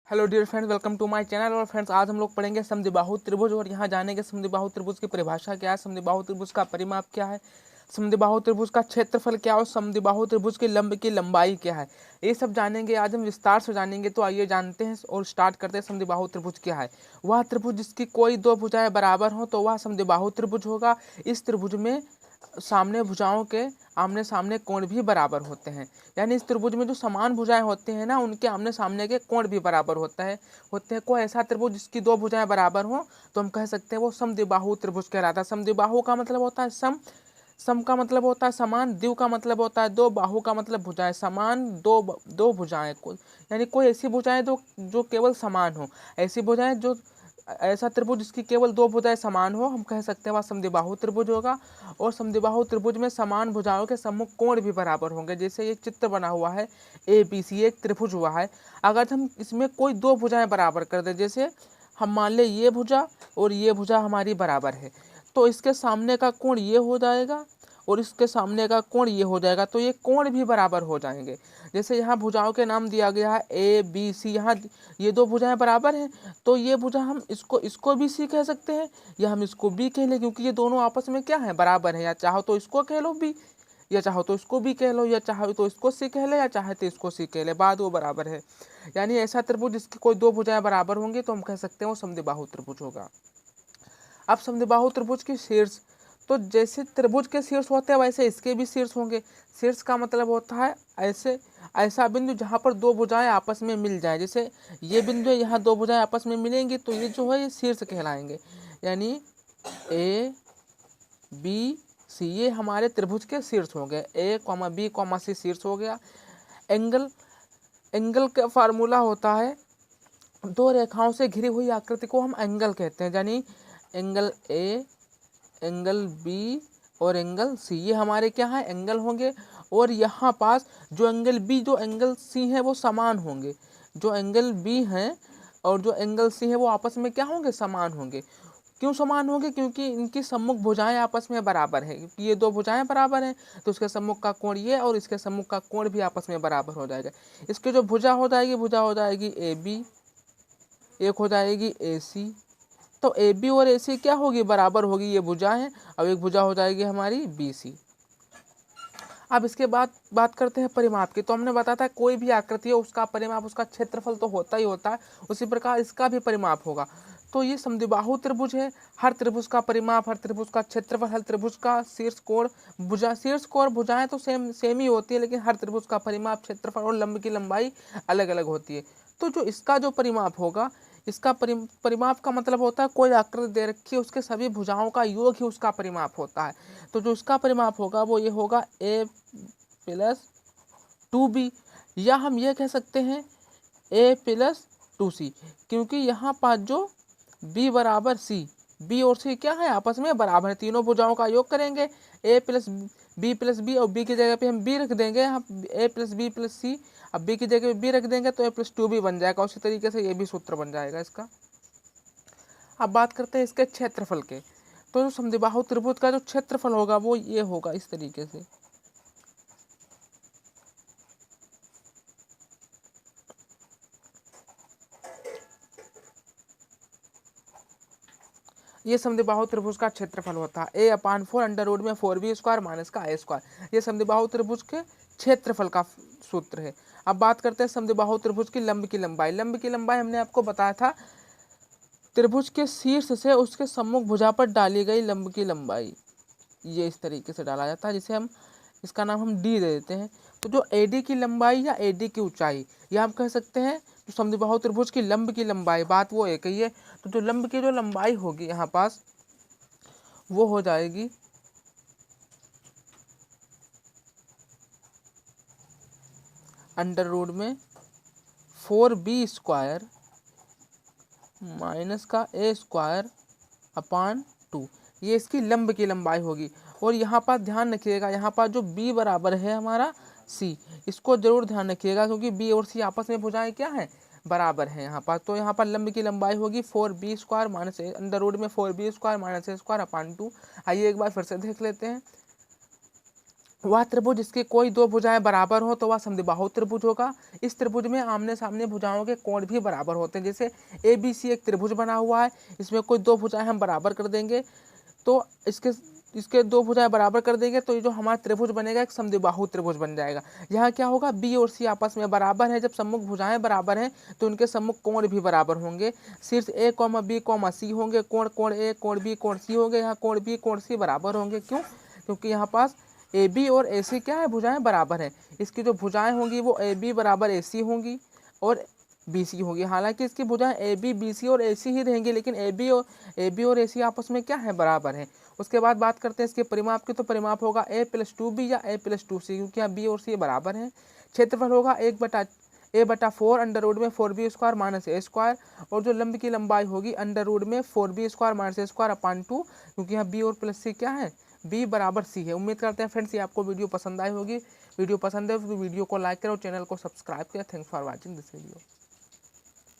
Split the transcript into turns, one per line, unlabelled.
Hello dear friends, welcome to my channel. और friends, आज हम लोग पढ़ेंगे समद्विबाहु त्रिभुज और यहाँ जानेंगे समद्विबाहु त्रिभुज की परिभाषा क्या है, समद्विबाहु त्रिभुज का परिमाप क्या है, समद्विबाहु त्रिभुज का क्षेत्रफल क्या है और समद्विबाहु त्रिभुज के लंब की लंबाई क्या है। ये सब जानेंगे, आज हम विस्तार से जानेंगे। तो आइए जानते हैं और स्टार्ट करते हैं। समद्विबाहु त्रिभुज क्या है? वह त्रिभुज जिसकी कोई दो भुजाएं बराबर हो तो वह समद्विबाहु त्रिभुज होगा। इस त्रिभुज में सामने भुजाओं के आमने सामने कोण भी बराबर होते हैं। यानी इस त्रिभुज में जो समान भुजाएं होते हैं ना, उनके आमने सामने के कोण भी बराबर होते हैं। कोई ऐसा त्रिभुज जिसकी दो भुजाएं बराबर हो तो हम कह सकते हैं वो समद्विबाहु त्रिभुज कहलाता है। समद्विबाहु का मतलब होता है सम का मतलब होता है समान, द्वि का मतलब होता है दो, बाहु का मतलब भुजाएं समान, दो भुजाएं यानी कोई ऐसी भुजाएं जो केवल समान हो। ऐसी भुजाएं जो ऐसा त्रिभुज जिसकी केवल दो भुजाएं समान हो, हम कह सकते हैं वह समद्विबाहु त्रिभुज होगा। और समद्विबाहु त्रिभुज में समान भुजाओं के सम्मुख कोण भी बराबर होंगे। जैसे ये चित्र बना हुआ है ABC, एक त्रिभुज हुआ है। अगर हम इसमें कोई दो भुजाएं बराबर कर दें, जैसे हम मान ले ये भुजा और ये भुजा हमारी बराबर है, तो इसके सामने का कोण ये हो जाएगा और इसके सामने का कोण ये हो जाएगा, तो ये कोण भी बराबर हो जाएंगे। जैसे यहाँ भुजाओं के नाम दिया गया है ABC, यहाँ ये दो भुजाएं बराबर हैं, तो ये भुजा हम इसको भी C कह सकते हैं या हम इसको B कह लें, क्योंकि ये दोनों आपस में क्या है, बराबर है। या चाहो तो इसको कह लो B, या चाहो तो इसको B कह लो, या चाहो तो इसको C कह ले, या चाहे तो इसको C कह ले, बाद वो बराबर है। यानी ऐसा त्रिभुज जिसकी कोई दो भुजाएं बराबर होंगी तो हम कह सकते हैं वो समद्विबाहु त्रिभुज होगा। अब समद्विबाहु त्रिभुज की शीर्ष, तो जैसे त्रिभुज के शीर्ष होते हैं वैसे इसके भी शीर्ष होंगे। शीर्ष का मतलब होता है ऐसा बिंदु जहाँ पर दो भुजाएं आपस में मिल जाए। जैसे ये बिंदु है, यहाँ दो भुजाएं आपस में मिलेंगी तो ये जो है ये शीर्ष कहलाएंगे। यानी ABC ये हमारे त्रिभुज के शीर्ष हो गए। A, B, C शीर्ष हो गया। एंगल का फार्मूला होता है, दो रेखाओं से घिरी हुई आकृति को हम एंगल कहते हैं। यानी एंगल A, एंगल B और एंगल C ये हमारे क्या है, एंगल होंगे। और यहाँ पास जो एंगल B जो एंगल C है वो समान होंगे। जो एंगल B है और जो एंगल C है वो आपस में क्या होंगे, समान होंगे। क्यों समान होंगे? क्योंकि इनकी सम्मुख भुजाएं आपस में बराबर है। क्योंकि ये दो भुजाएं बराबर हैं तो उसके सम्मुख का कोण ये और इसके सम्मुख का कोण भी आपस में बराबर हो जाएगा। इसकी जो भुजा हो जाएगी AB, एक हो जाएगी AC। तो AB और AC क्या होगी, बराबर होगी, ये भुजा है। अब एक भुजा हो जाएगी हमारी BC। अब इसके बाद बात करते हैं परिमाप की। तो हमने बताया था कोई भी आकृति है उसका परिमाप उसका क्षेत्रफल तो होता ही होता है, उसी प्रकार इसका भी परिमाप होगा। तो ये समद्विबाहु त्रिभुज है। हर त्रिभुज का परिमाप, हर त्रिभुज का क्षेत्रफल, हर त्रिभुज का शीर्ष कोण, शीर्ष कोण भुजाएं तो सेम ही होती है, लेकिन हर त्रिभुज का परिमाप, क्षेत्रफल और लंब की लंबाई अलग अलग होती है। तो जो इसका जो परिमाप होगा, इसका परिमाप का मतलब होता है कोई आकृति दे रखी है, उसके सभी भुजाओं का योग ही उसका परिमाप होता है। तो जो इसका परिमाप होगा वो ये होगा A + 2B, या हम ये कह सकते हैं A + 2C, क्योंकि यहाँ पास जो B = C, B और C क्या है, आपस में बराबर है। तीनों भुजाओं का योग करेंगे A + B + B, और B की जगह पे हम B रख देंगे, हम A + B + C। अब B की जगह पे B रख देंगे तो A + 2B बन जाएगा। उसी तरीके से ये भी सूत्र बन जाएगा इसका। अब बात करते हैं इसके क्षेत्रफल के। तो जो समद्विबाहु त्रिभुज का जो क्षेत्रफल होगा वो ये होगा इस तरीके से। ये समद्विबाहु त्रिभुज का क्षेत्रफल होता है A/4 √ 4B² - A²। ये समद्विबाहु त्रिभुज के क्षेत्रफल का सूत्र है। अब बात करते हैं समद्विबाहु त्रिभुज की लंब की लंबाई। लंब की लंबाई हमने आपको बताया था, त्रिभुज के शीर्ष से उसके सम्मुख भुजा पर डाली गई लंब की लंबाई, ये इस तरीके से डाला जाता है, जिसे हम इसका नाम हम D दे देते हैं। तो जो AD की लंबाई या AD की ऊंचाई, या हम कह सकते हैं जो समद्विबाहु त्रिभुज की लंब की लंबाई, बात वो एक ही है। तो जो लंब की जो लंबाई होगी यहाँ पास वो हो जाएगी √ 4B² - A²/2, ये इसकी लंब की लंबाई होगी। और यहाँ पर ध्यान रखिएगा, यहाँ पर जो B बराबर है हमारा C, इसको जरूर ध्यान रखिएगा, क्योंकि B और C आपस में भुजाएं क्या है, बराबर है यहाँ पर। तो यहाँ पर लंब की लंबाई होगी 4B² - A √ 4B² - A²/2। आइए एक बार फिर से देख लेते हैं। वह त्रिभुज जिसकी कोई दो भुजाएं बराबर हो तो वह समद्विबाहु त्रिभुज होगा। इस त्रिभुज में आमने सामने भुजाओं के कोण भी बराबर होते हैं। जैसे ABC एक त्रिभुज बना हुआ है, इसमें कोई दो भुजाएं हम बराबर कर देंगे तो इसके दो भुजाएं बराबर कर देंगे तो ये जो हमारा त्रिभुज बनेगा एक समद्विबाहु त्रिभुज बन जाएगा। यहाँ क्या होगा, B और C आपस में बराबर है। जब सम्मुख भुजाएं बराबर हैं तो उनके सम्मुख कोण भी बराबर होंगे। शीर्ष A, B, C होंगे, कोण A, कोण B, कोण C होंगे। यहाँ कोण B, कोण C बराबर होंगे। क्यों? क्योंकि यहाँ पास AB और AC क्या है, भुजाएं बराबर हैं। इसकी जो भुजाएं होंगी वो AB बराबर AC होंगी और BC होगी। हालांकि इसकी भुजाएं AB, BC और AC ही रहेंगी, लेकिन AB और AC आपस में क्या है, बराबर हैं। उसके बाद बात करते हैं इसके परिमाप की, तो परिमाप होगा A+2B या A+2C, क्योंकि यहाँ B और C बराबर हैं। क्षेत्रफल होगा A/4 अंडर रूट में 4B square minus A square, और जो लंब की लंबाई होगी अंडर रूट में 4B square minus A square upon 2, क्योंकि यहाँ B और प्लस C क्या है, B बराबर C है। उम्मीद करते हैं फ्रेंड्स ये आपको वीडियो पसंद आई होगी। वीडियो पसंद है तो वीडियो को लाइक करें और चैनल को सब्सक्राइब करें। Thanks for watching this video.